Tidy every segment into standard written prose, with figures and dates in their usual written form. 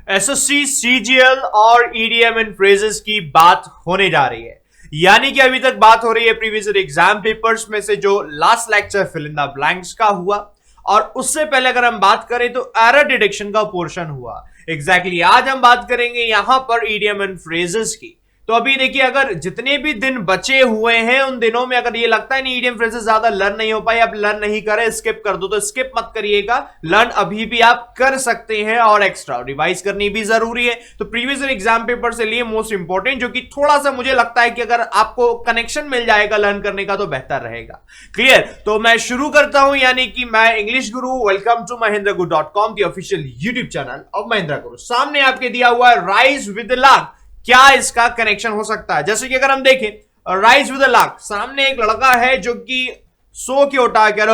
SSC, CGL और EDM इन phrases की बात होने जा रही है। यानी कि अभी तक बात हो रही है प्रीवियस एग्जाम पेपर्स में से जो last lecture fill in the blanks का हुआ, और उससे पहले अगर हम बात करें तो एरर डिटेक्शन का पोर्शन हुआ। एग्जैक्टली आज हम बात करेंगे यहां पर ईडीएम एंड फ्रेजेस की। तो अभी देखिए, अगर जितने भी दिन बचे हुए हैं उन दिनों में अगर ये लगता है नहीं ईडीएम फ्रेजेस ज्यादा लर्न नहीं हो पाए, आप लर्न नहीं करें, स्किप कर दो, तो स्किप मत करिएगा। लर्न अभी भी आप कर सकते हैं और एक्स्ट्रा रिवाइज करनी भी जरूरी है। तो प्रीवियस एग्जाम पेपर से लिए मोस्ट इंपॉर्टेंट, जो कि थोड़ा सा मुझे लगता है कि अगर आपको कनेक्शन मिल जाएगा लर्न करने का तो बेहतर रहेगा। क्लियर? तो मैं शुरू करता हूं, यानी कि मैं English Guru, welcome to mahendraguru.com, the official YouTube channel of Mahendra Guru. सामने आपके दिया हुआ है राइज विद लार्क। क्या इसका कनेक्शन हो सकता है? जैसे कि अगर हम देखें राइज विद लार्क, सामने एक लड़का है जो कि सो के उठा कर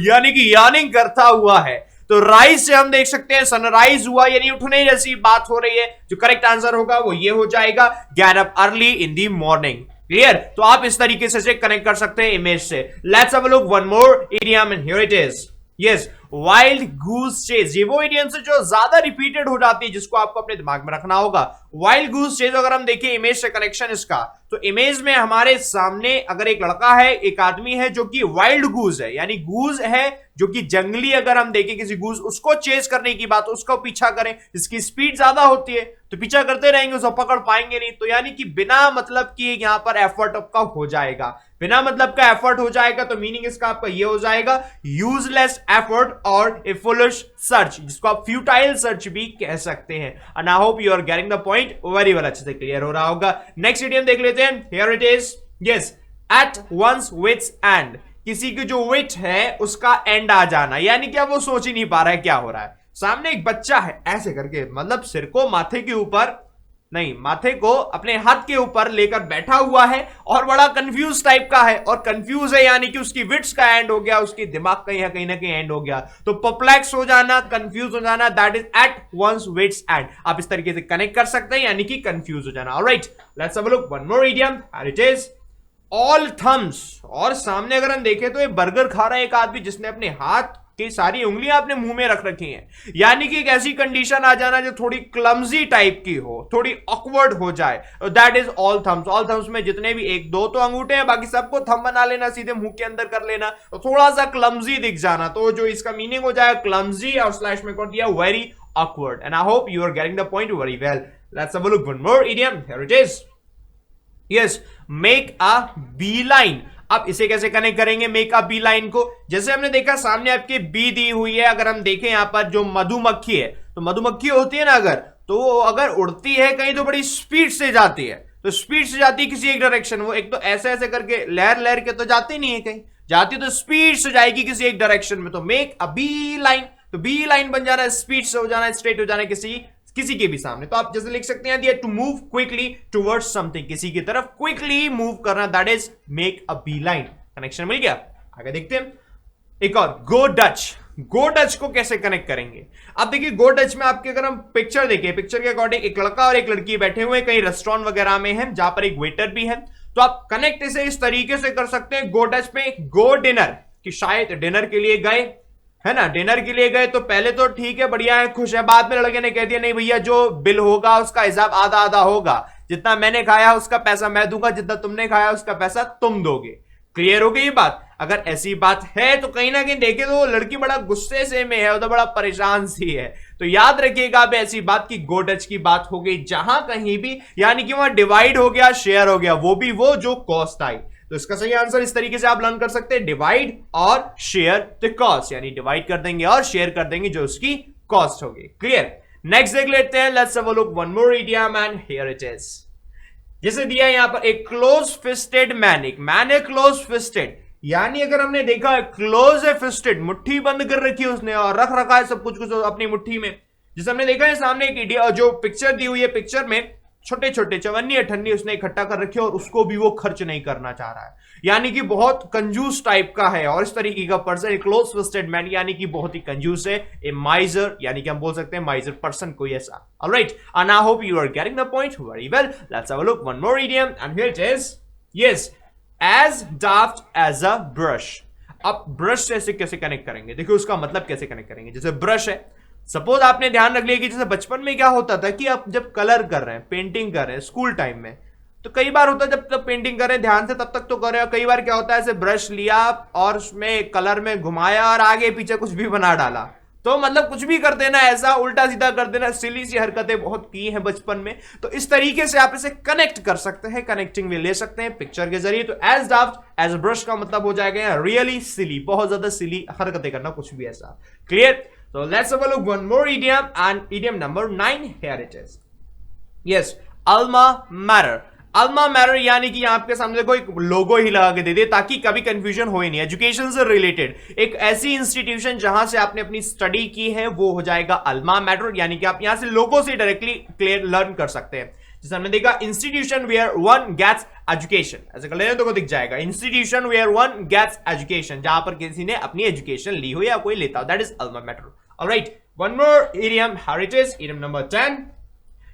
यानी कि यार्निंग करता हुआ है। तो राइज से हम देख सकते हैं सनराइज हुआ, यानी उठने जैसी बात हो रही है। जो करेक्ट आंसर होगा वो ये हो जाएगा, get up early in the morning. Clear? तो आप इस तरीके से कनेक्ट कर सकते हैं इमेज से। Let's have a look one more idiom and here it is. Yes, wild goose chase. ये वो इडियम से जो ज्यादा रिपीटेड हो जाती है, जिसको आपको अपने दिमाग में रखना होगा। वाइल्ड गूस चेज अगर हम देखें इमेज से कनेक्शन इसका, तो इमेज में हमारे सामने अगर एक लड़का है, एक आदमी है जो कि वाइल्ड गूज है, यानी गूज है जो कि जंगली, अगर हम देखें किसी गूज, उसको चेज करने की बात, उसको पीछा करें, जिसकी स्पीड ज्यादा होती है तो पीछा करते रहेंगे, उसको पकड़ पाएंगे नहीं। तो यानी कि बिना मतलब कि यहां पर एफर्ट आपका हो जाएगा, बिना मतलब का एफर्ट हो जाएगा। तो मीनिंग इसका आपका ये हो जाएगा, यूजलेस एफर्ट और ए फुलिश सर्च, जिसको आप फ्यूटाइल सर्च भी कह सकते हैं। And I hope you are getting the point very well, अच्छे से क्लियर हो रहा होगा। नेक्स्ट इडियम देख लेते हैं, here it is. Yes, at one's wit's end. किसी की जो विट है उसका एंड आ जाना, यानी कि अब वो सोच ही नहीं पा रहा है क्या हो रहा है। सामने एक बच्चा है ऐसे करके, मतलब सिर को माथे के ऊपर नहीं, माथे को अपने हाथ के ऊपर लेकर बैठा हुआ है और बड़ा कंफ्यूज टाइप का है, और कंफ्यूज है यानी कि उसकी विट्स का एंड हो गया, उसकी दिमाग कहीं ना कहीं एंड हो गया। तो परप्लेक्स हो जाना, कंफ्यूज हो जाना, that is at one's wit's end. आप इस तरीके से कनेक्ट कर सकते हैं, यानी कि कंफ्यूज हो जाना। Alright, let's have a look one more idiom and it is all thumbs. और सामने अगर हम देखें तो ये बर्गर खा रहा है एक आदमी, जिसने अपने हाथ की सारी उंगलियां अपने मुंह में रख रखी हैं, यानी कि एक ऐसी कंडीशन आ जाना जो थोड़ी क्लमजी टाइप की हो, थोड़ी ऑकवर्ड हो जाए। That is all thumbs. All thumbs में जितने भी एक दो तो अंगूठे हैं, बाकी सबको थंब बना लेना, सीधे मुंह के अंदर कर लेना, तो थोड़ा सा क्लमजी दिख जाना। तो जो इसका मीनिंग हो जाएगा क्लमजी, और स्लैश में कर दिया very awkward. And I hope you are getting the point very well. Let's have a look one more idiom, here it is. Yes, make a bee line. आप इसे कैसे कनेक्ट करेंगे मेक अ बी लाइन को? जैसे हमने देखा सामने आपके बी दी हुई है, अगर हम देखें यहां पर जो मधुमक्खी है, तो मधुमक्खी होती है ना, तो अगर उड़ती है कहीं तो बड़ी स्पीड से जाती है। तो स्पीड से जाती है किसी एक डायरेक्शन, वो एक तो ऐसे ऐसे करके लहर लहर के तो जाती नहीं है, कहीं जाती तो स्पीड से जाएगी किसी एक डायरेक्शन में। तो मेक अ बी लाइन, तो बी लाइन बन जाना है, स्पीड से हो जाना है, स्ट्रेट हो जाना है किसी के भी सामने। तो आप जैसे लिख सकते हैं to move quickly towards something, किसी की तरफ क्विकली मूव करना, that is make a bee line. Connection मिल गया? आगे देखते हैं एक और, गो डच। गो डच को कैसे कनेक्ट करेंगे? अब देखिए, गो डच में आपके अगर हम पिक्चर देखें, पिक्चर के अकॉर्डिंग एक लड़का और एक लड़की बैठे हुए कहीं रेस्टोरेंट वगैरह में है, जहां पर एक वेटर भी है। तो आप कनेक्ट इसे इस तरीके से कर सकते हैं, गो डच में गो डिनर, कि शायद डिनर के लिए गए, है ना, डिनर के लिए गए। तो पहले तो ठीक है, बढ़िया है, खुश है। बाद में लड़के ने कह दिया नहीं भैया, जो बिल होगा उसका हिसाब आधा आधा होगा, जितना मैंने खाया उसका पैसा मैं दूंगा, जितना तुमने खाया उसका पैसा तुम दोगे। क्लियर हो गई ये बात? अगर ऐसी बात है तो कहीं ना कहीं देखे तो लड़की बड़ा गुस्से से में है, तो बड़ा परेशान सी है। तो याद रखिएगा अब ऐसी बात की गो डच की बात हो गई जहां कहीं भी, यानी कि वहां डिवाइड हो गया, शेयर हो गया, वो भी वो जो कॉस्ट आई। तो इसका सही आंसर इस तरीके से आप लर्न कर सकते हैं, डिवाइड और शेयर द कॉस्ट, यानी डिवाइड कर देंगे और शेयर कर देंगे जो उसकी कॉस्ट होगी। क्लियर? नेक्स्ट देख लेते हैं, let's have a look one more idiom and here it is. जैसे दिया यहां पर एक क्लोज फिस्टेड मैन, एक मैन है क्लोज फिस्टेड, यानी अगर हमने देखा है क्लोज है फिस्टेड, मुट्ठी बंद कर रखी है उसने और रख रखा है सब कुछ कुछ अपनी मुट्ठी में। जैसे हमने देखा है सामने एक इडिया जो पिक्चर दी हुई है, पिक्चर में छोटे छोटे चवन्नी अठन्नी उसने इकट्ठा कर रखे और उसको भी वो खर्च नहीं करना चाह रहा है, यानी कि बहुत कंजूस टाइप का है। और इस तरीके का पर्सन, ए क्लोज फिस्टेड मैन, यानी कि बहुत ही कंजूस है, ए माइजर, यानी कि हम बोल सकते हैं माइजर पर्सन कोई ऐसा। Alright, and I hope you are getting the point very well. Let's have a look one more idiom and here it is. Yes, as daft as a brush. अब ब्रश से कैसे कनेक्ट करेंगे? देखिए उसका मतलब कैसे कनेक्ट करेंगे। जैसे ब्रश है सपोज आपने ध्यान रख लिया कि जैसे बचपन में क्या होता था कि आप जब कलर कर रहे हैं, पेंटिंग कर रहे हैं स्कूल टाइम में, तो कई बार होता है जब तक पेंटिंग कर रहे हैं ध्यान से तब तक तो कर रहे हैं, कई बार क्या होता है ऐसे ब्रश लिया और उसमें कलर में घुमाया और आगे पीछे कुछ भी बना डाला, तो मतलब कुछ भी कर देना, ऐसा उल्टा सीधा कर देना, सिली सी हरकतें बहुत की हैं बचपन में। तो इस तरीके से आप इसे कनेक्ट कर सकते हैं, कनेक्टिंग में ले सकते हैं पिक्चर के जरिए। तो एज डाफ्ट एज ब्रश का मतलब हो जाएगा रियली सिली, बहुत ज्यादा सिली हरकतें करना, कुछ भी ऐसा। Clear? So let's have a look one more idiom, and idiom number 9 here it is. Yes, alma mater. Alma mater यानी कि आपके सामने कोई लोगो ही लगा के दे दे ताकि कभी कंफ्यूजन हो ही नहीं। एजुकेशन से रिलेटेड एक ऐसी इंस्टीट्यूशन जहां से आपने अपनी स्टडी की है वो हो जाएगा अल्मा मैटर, यानी कि आप यहां से लोगो से डायरेक्टली क्लियर लर्न कर सकते हैं। जैसे हमने देखा institution where one gets education, ऐसे कर लेने तो दिख जाएगा institution where one gets education, जहां पर किसी ने अपनी एजुकेशन ली हो या कोई लेता हो, that is alma mater. Alright, one more idiom, here it is, idiom number 10।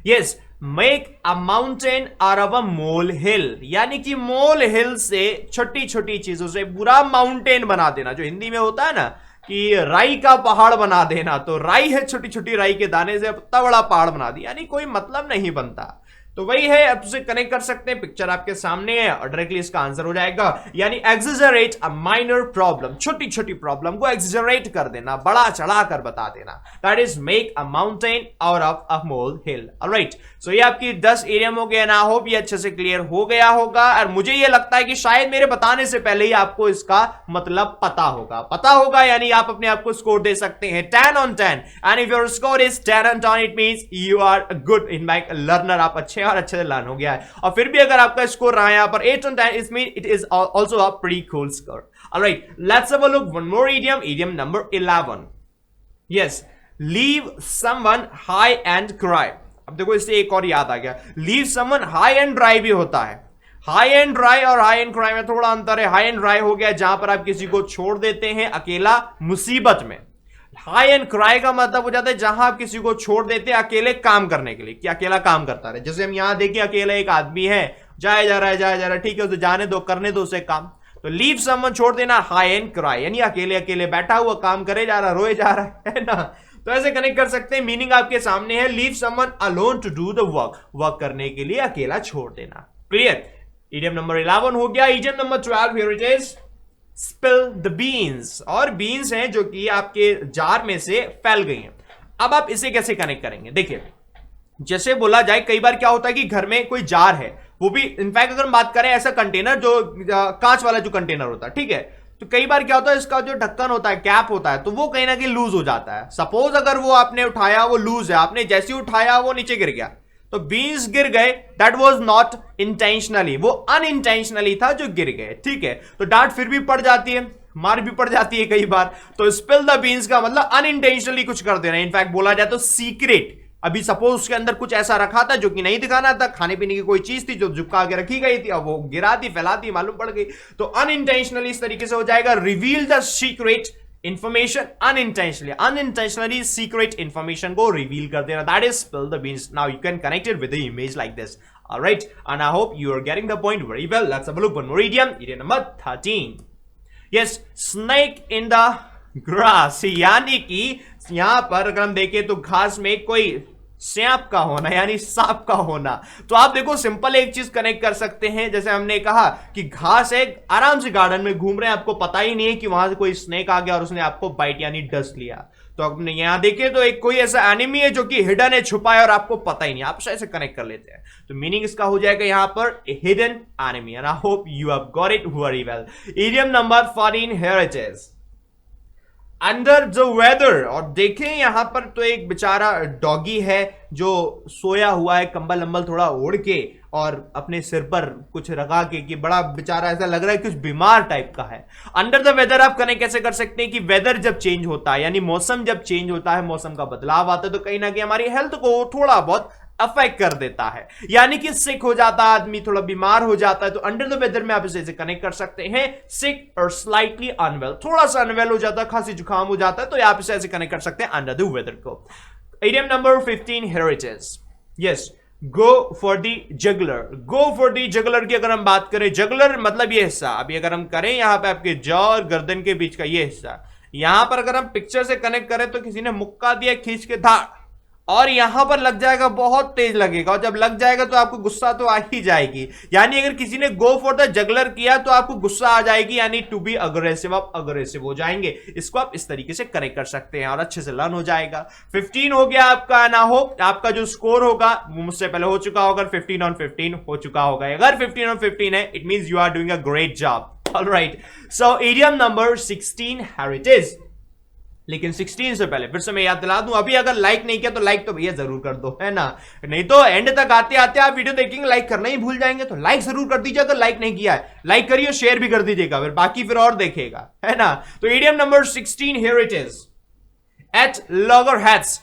Yes, make a mountain out of a molehill, यानी कि मोल हिल से छोटी छोटी चीजों से पूरा माउंटेन बना देना। जो हिंदी में होता है ना कि राई का पहाड़ बना देना, तो राई है छोटी छोटी राई के दाने से इतना बड़ा पहाड़ बना दिया, यानी कोई मतलब नहीं बनता। तो वही है, अब उसे कनेक्ट कर सकते हैं, पिक्चर आपके सामने है और डायरेक्टली इसका आंसर हो जाएगा, यानी एक्सेजरेट अ माइनर प्रॉब्लम, छोटी छोटी प्रॉब्लम को एक्सेजरेट कर देना, बड़ा चढ़ा कर बता देना, that is make a mountain out of a molehill. Alright, so ये आपकी 10 इडियम हो गया ना, होप ये अच्छे से क्लियर हो गया होगा। और मुझे ये लगता है कि शायद मेरे बताने से पहले ही आपको इसका मतलब पता होगा, यानी आप अपने आप को स्कोर दे सकते हैं 10 on 10, and if your score is 10 on 10 it means you are good in my learner, आप अच्छे और अच्छे से लर्न हो गया है। और फिर भी अगर आपका स्कोर रहा है यहां पर 8 on 10, it mean it is also a pretty cool score. Alright, let's have a look one more idiom, idiom number 11। Yes, leave someone high and cry. अब देखो इससे एक और याद आ गया, leave someone high and dry भी होता है। हाई एंड ड्राई और हाई एंड क्राई में थोड़ा अंतर है। हाई एंड ड्राई हो गया जहां पर आप किसी को छोड़ देते हैं अकेला मुसीबत में। हाई एंड क्राई का मतलब हो जाता है जहां आप किसी को छोड़ देते हैं अकेले काम करने के लिए, कि अकेला काम करता रहे। जैसे हम यहां देखिए अकेला एक आदमी है, जाया जा रहा है, ठीक है उसे जाने दो, करने दो उसे काम। तो लीव समवन छोड़ देना, हाई एंड क्राई यानी अकेले अकेले बैठा हुआ काम करे जा रहा, रोए जा रहा है ना। तो ऐसे कनेक्ट कर सकते हैं, मीनिंग आपके सामने है, leave someone alone to do the work करने के लिए अकेला छोड़ देना। क्लियर? इडियम नंबर 11 हो गया। Idiom number 12 here it is, spill the beans. और बीन्स हैं जो कि आपके जार में से फैल गई हैं। अब आप इसे कैसे कनेक्ट करेंगे? देखिए, जैसे बोला जाए कई बार क्या होता है कि घर में कोई जार है, वो भी इनफैक्ट अगर हम बात करें ऐसा कंटेनर जो कांच वाला जो कंटेनर होता है, ठीक है, तो कई बार क्या होता है इसका जो ढक्कन होता है, कैप होता है, तो वो कहीं ना कहीं लूज हो जाता है। सपोज अगर वो आपने उठाया, वो लूज है, आपने जैसे ही उठाया वो नीचे गिर गया, तो बीन्स गिर गए, दैट वाज नॉट इंटेंशनली, वो अनइंटेंशनली था जो गिर गए, ठीक है। तो डांट फिर भी पड़ जाती है, मार भी पड़ जाती है कई बार। तो स्पिल द बीन्स का मतलब अनइंटेंशनली कुछ कर देना। इनफैक्ट बोला जाए तो सीक्रेट, अभी सपोज उसके अंदर कुछ ऐसा रखा था जो कि नहीं दिखाना था, खाने पीने की कोई चीज थी जो झुका के रखी गई थी, अब वो गिरा दी, फैला दी, मालूम पड़ गई, तो अनइंटेंशनली इस तरीके से हो जाएगा, reveal the secret information unintentionally secret information को रिवील कर देना, that is spill the beans. Now you can connect it with the image like this. Alright, and I hope you are getting the point very well. Let's have a look one more idiom, idiom number 13। Yes, snake in the grass, यानी कि यहां पर अगर हम देखें तो घास में कोई सांप का होना, यानी सांप का होना। तो आप देखो सिंपल एक चीज कनेक्ट कर सकते हैं, जैसे हमने कहा कि घास है, आराम से गार्डन में घूम रहे हैं, आपको पता ही नहीं है कि वहां से कोई स्नेक आ गया और उसने आपको बाइट यानी डस लिया। तो आपने यहां देखे तो एक कोई ऐसा एनिमी है जो कि हिडन है, छुपा है और आपको पता ही नहीं, आप ऐसे कनेक्ट कर लेते हैं। तो मीनिंग इसका हो जाएगा यहां पर hidden enemy, and I hope you have got it very well. Idiom number 14 here it is, under the weather. और देखें यहां पर तो एक बेचारा डॉगी है जो सोया हुआ है, कंबल अंबल थोड़ा ओढ़ के और अपने सिर पर कुछ रखा के, कि बड़ा बेचारा ऐसा लग रहा है कुछ बीमार टाइप का है। अंडर द वेदर आप कनेक्ट कैसे कर सकते हैं कि वेदर जब चेंज होता है, यानी मौसम जब चेंज होता है, मौसम का बदलाव आता है, तो कहीं ना कहीं हमारी हेल्थ को थोड़ा बहुत अफेक्ट कर देता है, यानी कि सिक हो जाता है आदमी, थोड़ा बीमार हो जाता है। तो अंडर द वेदर में आप इसे कनेक्ट कर सकते हैं, सिक और स्लाइटली अनवेल, थोड़ा सा अनवेल हो जाता है, खांसी जुकाम हो जाता है, तो आप इसे ऐसे कनेक्ट कर सकते हैं अंडर द वेदर को। Idiom number 15 here it is, yes, go for the juggler. Go for the juggler की अगर हम बात करें, जगलर मतलब ये हिस्सा, अभी अगर हम करें यहां पे आपके जॉ और गर्दन के बीच का ये हिस्सा, यहां पर अगर हम पिक्चर से कनेक्ट करें तो किसी ने मुक्का दिया खींच के धाड़, और यहां पर लग जाएगा, बहुत तेज लगेगा, और जब लग जाएगा तो आपको गुस्सा तो आ ही जाएगी। यानी अगर किसी ने गो फॉर द जगलर किया तो आपको गुस्सा आ जाएगी, यानी टू बी अग्रेसिव, आप अग्रेसिव हो जाएंगे। इसको आप इस तरीके से कनेक्ट कर सकते हैं और अच्छे से लर्न हो जाएगा। 15 हो गया आपका, ना हो आपका जो स्कोर होगा वो मुझसे पहले हो चुका होगा, 15 on 15 हो चुका होगा। अगर 15 on 15 है, it means you are doing a great job. Alright, so idiom number 16 heritage. लेकिन 16 से पहले फिर से मैं याद दिला दूं, अभी अगर लाइक नहीं किया तो लाइक तो भैया जरूर कर दो, है ना, नहीं तो एंड तक आते आते आप वीडियो देखेंगे लाइक करना ही भूल जाएंगे। तो लाइक जरूर कर दीजिए अगर लाइक नहीं किया है, लाइक करिए, शेयर भी कर दीजिएगा, फिर बाकी फिर और देखेगा, है ना। तो idiom number 16 here it is, at loggerheads.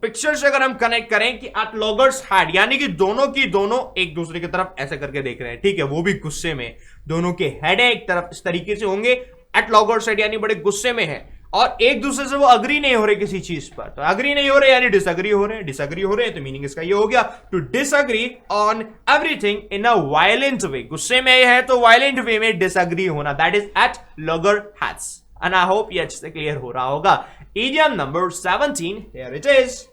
Picture से अगर हम कनेक्ट करें कि एट लॉगर्स हेड, यानी कि दोनों की दोनों एक दूसरे की तरफ ऐसे करके देख रहे हैं, ठीक है, वो भी गुस्से में, दोनों के हेड है एक तरफ, इस तरीके से होंगे, एट लॉगर्स हेड यानी बड़े गुस्से में है, और एक दूसरे से वो अग्री नहीं हो रहे किसी चीज पर। तो अग्री नहीं हो रहे यानी डिसअग्री हो रहे हैं, डिसअग्री हो रहे हैं तो मीनिंग इसका ये हो गया to disagree on everything in a violent way. गुस्से में है तो वायलेंट वे में डिसअग्री होना, that is at loggerheads. And I hope ये अच्छे से क्लियर हो रहा होगा। Idiom number 17 here it is,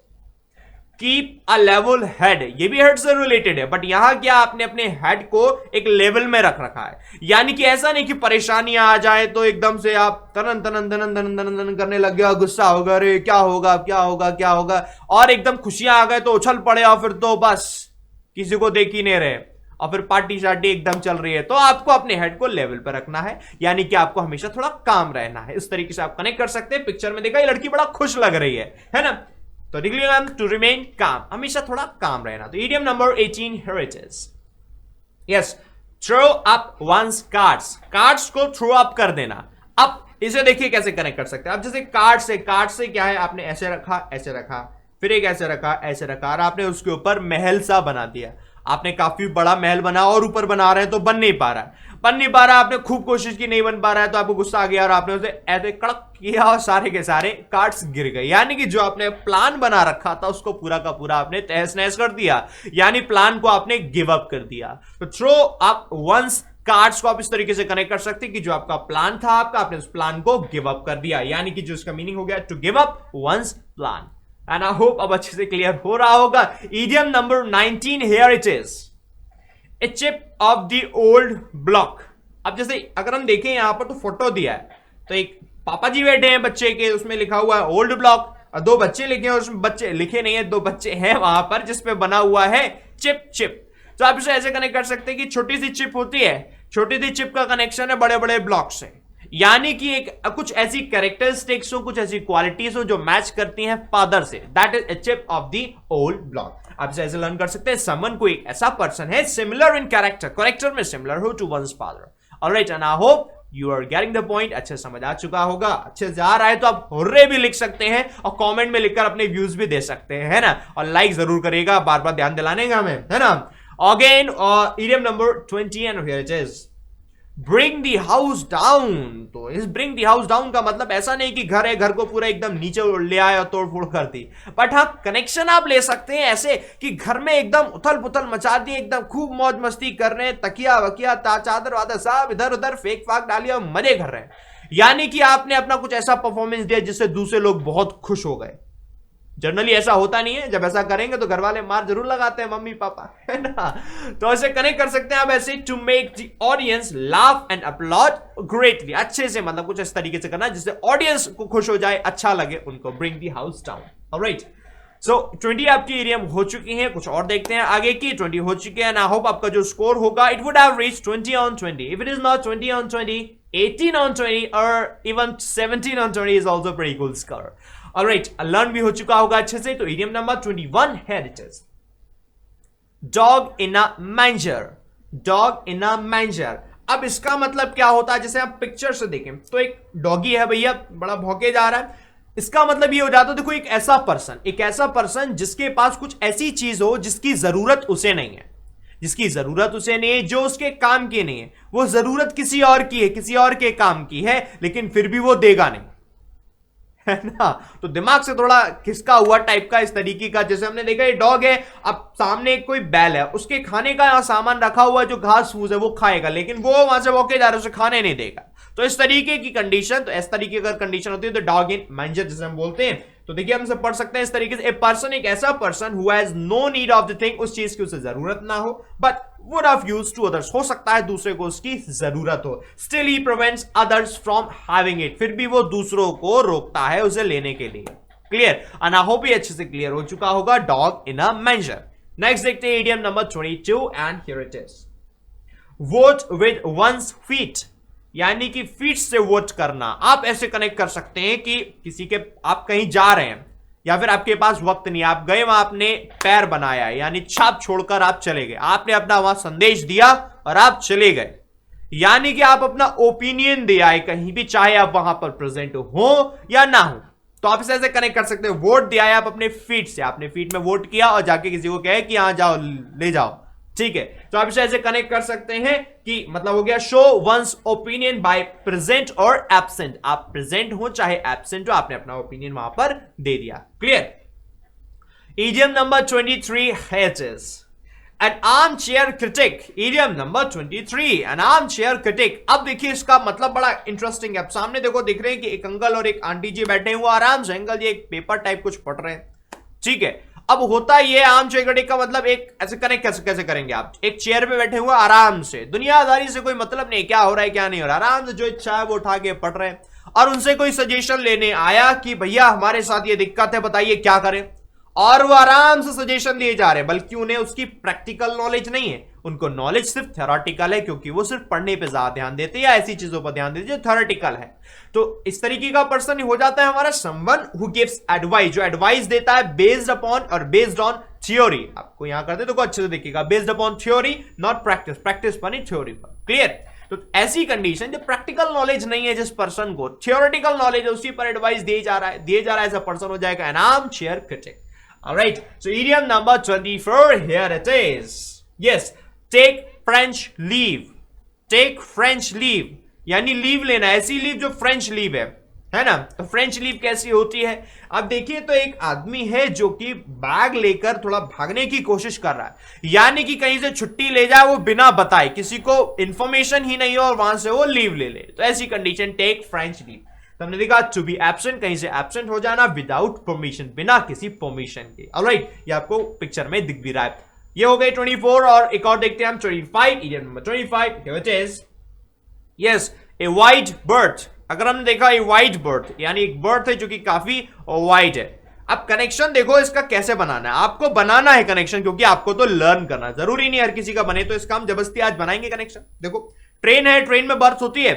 keep a level head. ये भी हेड से रिलेटेड है, बट यहां क्या आपने अपने हेड को एक लेवल में रख रखा है, यानी कि ऐसा नहीं कि परेशानियां आ जाए तो एकदम से आप तनन तनन तनन तनन तनन तनन करने लग गया, गुस्सा होगा, अरे क्या होगा क्या होगा क्या होगा, और एकदम खुशियां आ गए तो उछल पड़े, और फिर तो बस किसी को देख ही नहीं रहे, और फिर पार्टी शार्टी एकदम चल रही है। तो आपको अपने हेड को लेवल पर रखना है, यानी कि आपको हमेशा थोड़ा काम रहना है। इस तरीके से आप कनेक्ट कर सकते हैं। पिक्चर में देखा ये लड़की बड़ा खुश लग रही है ना, तो टू रिमेन काम, हमेशा थोड़ा काम रहना। तो idiom number 18 here it is, yes, throw up one's cards. Cards को थ्रो अप कर देना। अब इसे देखिए कैसे कनेक्ट कर सकते हैं। अब जैसे कार्ड से क्या है, आपने ऐसे रखा, फिर एक ऐसे रखा, और आपने उसके ऊपर महल सा बना दिया। आपने काफी बड़ा महल बना और ऊपर बना रहे हैं तो बन नहीं पा रहा, आपने खूब कोशिश की, नहीं बन पा रहा है, तो आपको गुस्सा आ गया और आपने उसे ऐसे कड़क किया और सारे के सारे कार्ड्स गिर गए। यानी कि जो आपने प्लान बना रखा था उसको पूरा का पूरा आपने तहस नहस कर दिया, यानी प्लान को आपने गिव अप कर दिया। तो थ्रो अप वंस कार्ड्स को आप इस तरीके से कनेक्ट कर सकते हैं कि जो आपका प्लान था आपने उस प्लान को गिव अप कर दिया, यानी कि जो इसका मीनिंग हो गया to give up one's plan. And I hope अब अच्छे से क्लियर हो रहा होगा। Idiom number 19 here it is, a chip off the old block. अब जैसे अगर हम देखें यहां पर तो फोटो दिया है, तो एक पापा जी बैठे हैं बच्चे के, उसमें लिखा हुआ है ओल्ड ब्लॉक, और दो बच्चे लिखे हैं, उसमें बच्चे लिखे नहीं है, दो बच्चे हैं वहां पर जिसपे बना हुआ है चिप। तो आप इसे ऐसे कनेक्ट कर सकते हैं कि छोटी सी चिप होती है, छोटी सी चिप का कनेक्शन है बड़े बड़े ब्लॉक से, यानी कि एक कुछ ऐसी कैरेक्टरिस्टिक्स हो, कुछ ऐसी क्वालिटीज हो जो मैच करती हैं फादर से, that is a chip off the old block. आप इसे ऐसे लर्न कर सकते हैं, समवन कोई एक ऐसा पर्सन है सिमिलर इन कैरेक्टर में सिमिलर हो to one's father. Alright, and I hope you are getting the point. अच्छे समझ आ चुका होगा। अच्छे से आ रहा है तो आप हुर्रे भी लिख सकते हैं और कमेंट में लिखकर अपने व्यूज भी दे सकते हैं, है ना, और लाइक जरूर करेगा, बार बार ध्यान दिलाने का हमें, है ना। Again idiom number 20 and here it is, bring the house down. तो इस ब्रिंग दी हाउस डाउन का मतलब ऐसा नहीं कि घर है, घर को पूरा एकदम नीचे ले आए और तोड़ फोड़ कर दी, बट हाँ कनेक्शन आप ले सकते हैं ऐसे कि घर में एकदम उथल पुथल मचा दी, एकदम खूब मौज मस्ती कर रहे हैं, तकिया वकिया चादर वादर सब इधर उधर फेंक फाक डाली और मजे कर रहे हैं, यानी कि आपने अपना कुछ ऐसा परफॉर्मेंस दिया जिससे दूसरे लोग बहुत खुश हो गए। जनरली ऐसा होता नहीं है, जब ऐसा करेंगे तो घर वाले मार जरूर लगाते हैं, मम्मी पापा, है ना। तो ऐसे कनेक्ट कर सकते हैं आप ऐसे, to make the audience laugh and applaud greatly, अच्छे से, मतलब कुछ इस तरीके से करना जिससे ऑडियंस को खुश हो जाए, अच्छा लगे उनको। Bring the house down. Alright, so 20 आपकी इडियम हो चुकी हैं, कुछ और देखते हैं आगे की। 20 हो चुके हैं, आई होप आपका जो स्कोर होगा it would have reached 20 on 20. If it is not 20 on 20, 18 on 20 और even 17 on 20 is also pretty cool score. Alright, learn भी हो चुका होगा अच्छे से। तो इडियम नंबर 21 है it is, dog in a manger. Dog in a manger, अब इसका मतलब क्या होता है, जैसे आप पिक्चर से देखें तो एक डॉगी है भैया, बड़ा भौंके जा रहा है, इसका मतलब ये हो जाता है, देखो एक ऐसा पर्सन जिसके पास कुछ ऐसी चीज हो जिसकी जरूरत उसे नहीं है, जो उसके काम की नहीं है, वो जरूरत किसी और की है, किसी और के काम की है, लेकिन फिर भी वो देगा नहीं, है ना। तो दिमाग से थोड़ा खिसका हुआ टाइप का इस तरीके का, जैसे हमने देखा ये डॉग है, अब सामने कोई बैल है, उसके खाने का सामान रखा हुआ जो घास फूस है वो खाएगा, लेकिन वो वहां से वॉके जा रहा है, उसे खाने नहीं देगा। तो इस तरीके की कंडीशन, तो इस तरीके अगर कंडीशन होती है तो डॉग इन मैंजर जिसे हम बोलते हैं। तो देखिए हम सब पढ़ सकते हैं इस तरीके से, ए पर्सन एक ऐसा person who has no need of the thing, उस चीज की उसे जरूरत ना हो, but would have used to others, हो सकता है दूसरे को उसकी जरूरत हो, still he prevents others from having it, फिर भी वो दूसरों को रोकता है उसे लेने के लिए। क्लियर? एंड आई होप ये अच्छे से क्लियर हो चुका होगा, dog in a manager. Next देखते हैं idiom number 22 and here it is, vote with one's feet, यानी कि फीट से वोट करना। आप ऐसे कनेक्ट कर सकते हैं कि किसी के, आप कहीं जा रहे हैं या फिर आपके पास वक्त नहीं, आप गए वहां, आपने पैर बनाया, यानी छाप छोड़कर आप चले गए, आपने अपना वहां संदेश दिया और आप चले गए, यानी कि आप अपना ओपिनियन दिया है कहीं भी, चाहे आप वहां पर प्रेजेंट हो या ना हो। तो आप इसे ऐसे कनेक्ट कर सकते हो, वोट दिया है आप अपने फीट से, आपने फीट में वोट किया और जाके किसी को कहे कि यहां जाओ ले जाओ, ठीक है। तो आप इसे ऐसे कनेक्ट कर सकते हैं कि मतलब हो गया show once opinion by present और एब्सेंट, आप प्रेजेंट हो चाहे एब्सेंट हो, आपने अपना ओपिनियन वहां पर दे दिया। Clear? Idiom number 23 is an armchair critic। Idiom number 23 an armchair critic। अब देखिए इसका मतलब बड़ा इंटरेस्टिंग है। अब सामने देखो, दिख रहे हैं कि एक अंकल और एक आंटी जी बैठे हुए आराम से, अंकल जी एक पेपर टाइप कुछ पढ़ रहे हैं, ठीक है। अब होता ये आर्म चेयर क्रिटिक का मतलब एक ऐसे कनेक्ट कैसे करेंगे, आप एक चेयर पे बैठे हुए आराम से, दुनियादारी से कोई मतलब नहीं, क्या हो रहा है क्या नहीं हो रहा, आराम से जो इच्छा है वो उठा के पढ़ रहे हैं, और उनसे कोई सजेशन लेने आया कि भैया हमारे साथ ये दिक्कत है, बताइए क्या करें, और वो आराम से सजेशन दिए जा रहे हैं, बल्कि उन्हें उसकी प्रैक्टिकल नॉलेज नहीं है, उनको नॉलेज सिर्फ थ्योरेटिकल है, क्योंकि वो सिर्फ पढ़ने पे ज्यादा ध्यान देते हैं या ऐसी चीजों पर ध्यान देते हैं जो थ्योरेटिकल है। तो इस तरीके का पर्सन हो जाता है हमारा समवन हु गिव्स एडवाइस, जो एडवाइस देता है बेस्ड अपॉन और बेस्ड ऑन थ्योरी। आपको यहां करते तो अच्छे से देखिएगा, based upon theory not practice, practice पर नहीं थ्योरी पर। क्लियर? तो ऐसी कंडीशन, जो प्रैक्टिकल नॉलेज नहीं है जिस पर्सन को, थ्योरेटिकल नॉलेज है, उसी पर एडवाइस दिए जा रहा है, ऐसा पर्सन हो जाएगा N arm chair critic. Alright, so idiom number 24, here it is. Yes, take French leave. Take French leave, यानी लीव लेना, ऐसी लीव जो फ्रेंच लीव है ना। तो फ्रेंच लीव कैसी होती है? अब देखिए, तो एक आदमी है जो कि बैग लेकर थोड़ा भागने की कोशिश कर रहा है, यानी कि कहीं से छुट्टी ले जाए वो बिना बताए, किसी को इंफॉर्मेशन ही नहीं हो और वहां से वो लीव ले ले, तो ऐसी कंडीशन टेक फ्रेंच लीव। हमने देखा टू बी एब्सेंट, कहीं से एब्सेंट हो जाना विदाउट परमिशन, बिना किसी परमिशन के। ऑलराइट, ये आपको पिक्चर में दिख भी रहा है। ये हो गई 24, और एक और देखते हैं हम 25, idiom number 25, here it is. Yes, a white bird। अगर हमने देखा ए वाइट बर्थ, यानी एक बर्थ है जो कि काफी वाइट है। अब कनेक्शन देखो इसका कैसे बनाना है, आपको बनाना है कनेक्शन, क्योंकि आपको तो लर्न करना, जरूरी नहीं हर किसी का बने, तो इसका हम जबरदस्ती आज बनाएंगे कनेक्शन। देखो ट्रेन है, ट्रेन में बर्थ होती है,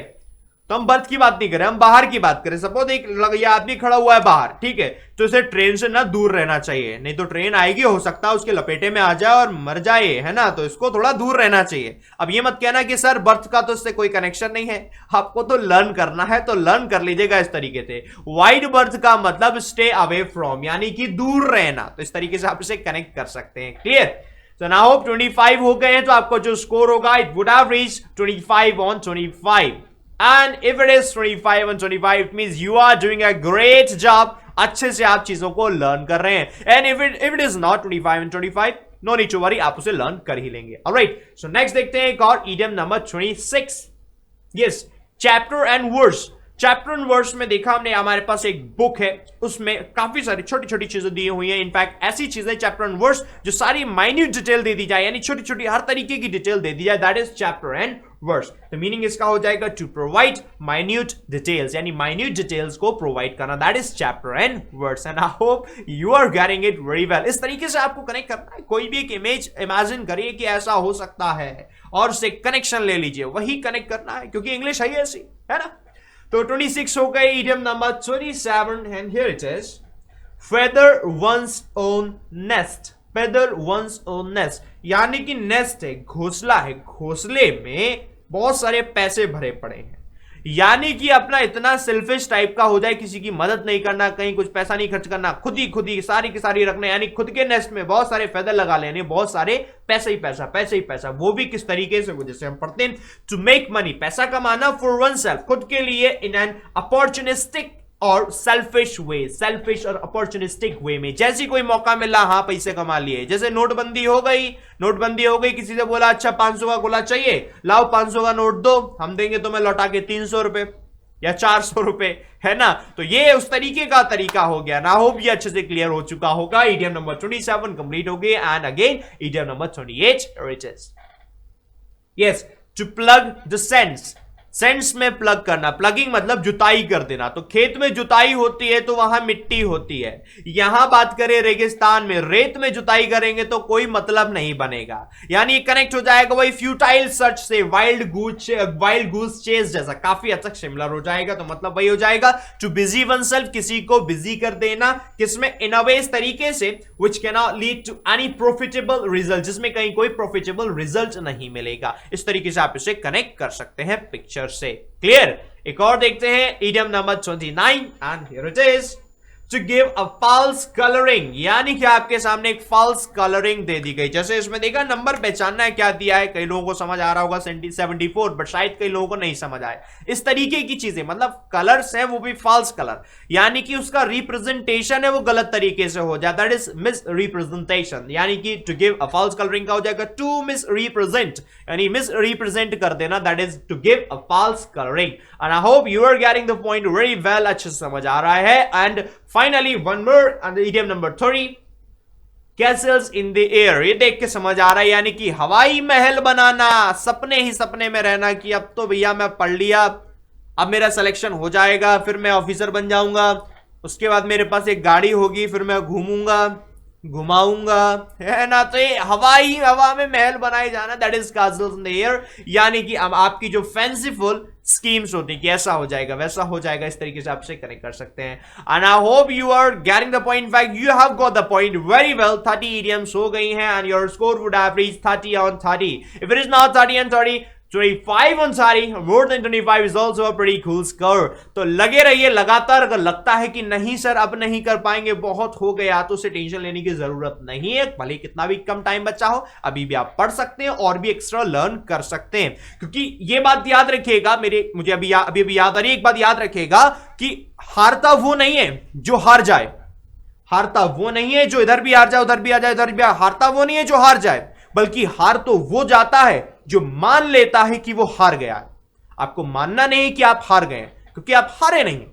तो हम बर्थ की बात नहीं करें, हम बाहर की बात करें। सपोज एक आदमी खड़ा हुआ है बाहर, ठीक है, तो इसे ट्रेन से ना दूर रहना चाहिए, नहीं तो ट्रेन आएगी, हो सकता है उसके लपेटे में आ जाए और मर जाए, है ना, तो इसको थोड़ा दूर रहना चाहिए। अब ये मत कहना कि सर बर्थ का तो इससे कोई कनेक्शन नहीं है, आपको तो लर्न करना है, तो लर्न कर लीजिएगा इस तरीके से। वाइड बर्थ का मतलब स्टे अवे फ्रॉम, यानी कि दूर रहना, तो इस तरीके से आप इसे कनेक्ट कर सकते हैं। क्लियर? So now 25 हो गए हैं, तो आपको जो स्कोर होगा, it would have reached 25 on 25. And if it is 25 on 25, it means you are doing a great job. अच्छे से आप चीजों को लर्न कर रहे हैं। And if it is not 25 on 25, no need to worry, आप उसे लर्न कर ही लेंगे। Alright, so next देखते हैं एक और idiom number 26. Yes, chapter and verse. Chapter and verse में देखा हमने, हमारे पास एक बुक है, उसमें काफी सारी छोटी छोटी चीजें दी हुई हैं। इनफैक्ट ऐसी चीजें चैप्टर एंड वर्स जो सारी माइन्यूट डिटेल दे दी जाए, यानी छोटी छोटी हर तरीके की डिटेल दे दी जाए, that is chapter and verse. तो मीनिंग इसका हो जाएगा टू प्रोवाइड माइन्यूट डिटेल्स, यानी माइन्यूट डिटेल्स को प्रोवाइड करना, that is chapter and verse. And I hope you are getting it very well. इस तरीके से आपको कनेक्ट करना है, कोई भी एक इमेज इमेजिन करिए कि ऐसा हो सकता है और उससे कनेक्शन ले लीजिए, वही कनेक्ट करना है, क्योंकि इंग्लिश है ऐसी, है ना। तो 26 हो गए, idiom number 27, and here it is feather one's own nest. Feather one's own nest, यानी कि नेस्ट है, घोंसला है, घोंसले में बहुत सारे पैसे भरे पड़े हैं, यानी कि अपना इतना सेल्फिश टाइप का हो जाए, किसी की मदद नहीं करना, कहीं कुछ पैसा नहीं खर्च करना, खुद ही सारी की सारी रखना, यानी खुद के नेस्ट में बहुत सारे फेदर लगा लेने, बहुत सारे पैसे ही पैसा, पैसे ही पैसा। वो भी किस तरीके से, जैसे हम पढ़ते हैं टू मेक मनी, पैसा कमाना, फॉर वन सेल्फ, खुद के लिए, इन एन अपॉर्चुनिस्टिक और सेल्फिश वे, सेल्फिश और अपॉर्चुनिस्टिक वे में। जैसे कोई मौका मिला, हाँ पैसे कमा लिए। जैसे नोटबंदी हो गई, किसी से बोला अच्छा 500 का गोला चाहिए, लाओ 500 का नोट दो, हम देंगे तुम्हें लौटा के 300 रुपए या 400 रुपए, है ना। तो ये उस तरीके का तरीका हो गया ना। होप ये अच्छे से क्लियर हो चुका होगा। इडियम नंबर 27 कंप्लीट हो गई। And again idiom number 28 it is yes to plough the sands. Sands में प्लग करना, प्लगिंग मतलब जुताई कर देना। तो खेत में जुताई होती है तो वहां मिट्टी होती है। यहां बात करें रेगिस्तान में, रेत में जुताई करेंगे तो कोई मतलब नहीं बनेगा, यानी कनेक्ट हो जाएगा वही फ्यूटाइल सर्च से, वाइल्ड गूस चेस जैसा, काफी हद तक सिमिलर हो जाएगा। तो मतलब वही हो जाएगा टू बिजी वनसेल्फ, किसी को बिजी कर देना, किसमें इन अ वे इस तरीके से which can not lead to any profitable result, जिसमें कहीं कोई प्रॉफिटेबल रिजल्ट नहीं मिलेगा। इस तरीके से आप इसे कनेक्ट कर सकते हैं पिक्चर से। क्लियर। एक और देखते हैं idiom number 29 and here it is to give a false colouring, यानी कि आपके सामने एक फॉल्स कलरिंग दे दी गई। जैसे इसमें देखा नंबर पहचानना है क्या दिया है, कई लोगों को समझ आ रहा होगा 74, बट शायद कई लोगों को नहीं समझ आए। इस तरीके की चीजें, मतलब कलर्स है वो भी फॉल्स कलर, यानी कि उसका रिप्रेजेंटेशन है वो गलत तरीके से हो जाता है, दैट इज मिस रिप्रेजेंटेशन। यानी कि to give a false colouring का हो जाएगा टू मिस रिप्रेजेंट, यानी मिस रिप्रेजेंट कर देना, that is to give a false colouring. And I hope you are getting the point very well, अच्छे से समझ आ रहा है। And finally one more and idiom number 30 castles in the air. ये देख के समझ आ रहा है, यानी कि हवाई महल बनाना, सपने ही सपने में रहना कि अब तो भैया मैं पढ़ लिया, अब मेरा सिलेक्शन हो जाएगा, फिर मैं ऑफिसर बन जाऊंगा, उसके बाद मेरे पास एक गाड़ी होगी, फिर मैं घूमूंगा घुमाऊंगा, है ना। तो ये हवा में महल बनाए जाना, that is Castle's in the air, यानी कि अब आपकी जो फैंसीफुल स्कीम्स होती है कि ऐसा हो जाएगा वैसा हो जाएगा, इस तरीके से आप इसे कनेक्ट कर सकते हैं। And I hope you are getting the point, fact you have got the point very well. 30 idioms हो गई हैं and your score would have reached 30 on 30। If it is not 30 on 30, 25 on 30, more than 25 is also a pretty cool score। तो लगे रहिए लगातार। अगर लगता है कि नहीं सर अब नहीं कर पाएंगे, बहुत हो गया, तो उसे टेंशन लेने की जरूरत नहीं है। भले कितना भी कम टाइम बचा हो, अभी भी आप पढ़ सकते हैं और भी एक्स्ट्रा लर्न कर सकते हैं। क्योंकि ये बात याद रखिएगा, मुझे अभी याद आ रही है, एक बात याद रखिएगा कि हारता वो नहीं है जो हार जाए, हारता वो नहीं है जो इधर भी हार जाए उधर भी आ जाए इधर भी हारता वो नहीं है जो हार जाए, बल्कि हार तो वो जाता है जो मान लेता है कि वो हार गया है। आपको मानना नहीं कि आप हार गए, क्योंकि आप हारे नहीं।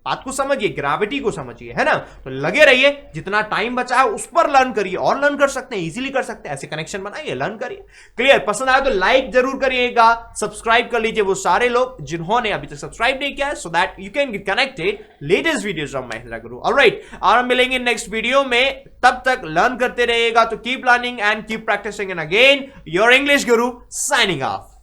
बात को समझिए, ग्रेविटी को समझिए, है ना। तो लगे रहिए, जितना टाइम बचा है उस पर लर्न करिए, और लर्न कर सकते हैं, इजीली कर सकते हैं। ऐसे कनेक्शन बनाइए, लर्न करिए। क्लियर। पसंद आया तो लाइक जरूर करिएगा, सब्सक्राइब कर लीजिए वो सारे लोग जिन्होंने अभी तक सब्सक्राइब नहीं किया है, so that you can get connected latest videos from Mahindra Guru. Alright, और हम मिलेंगे नेक्स्ट वीडियो में, तब तक लर्न करते रहिएगा। तो keep learning and keep practising, and again your English Guru signing of.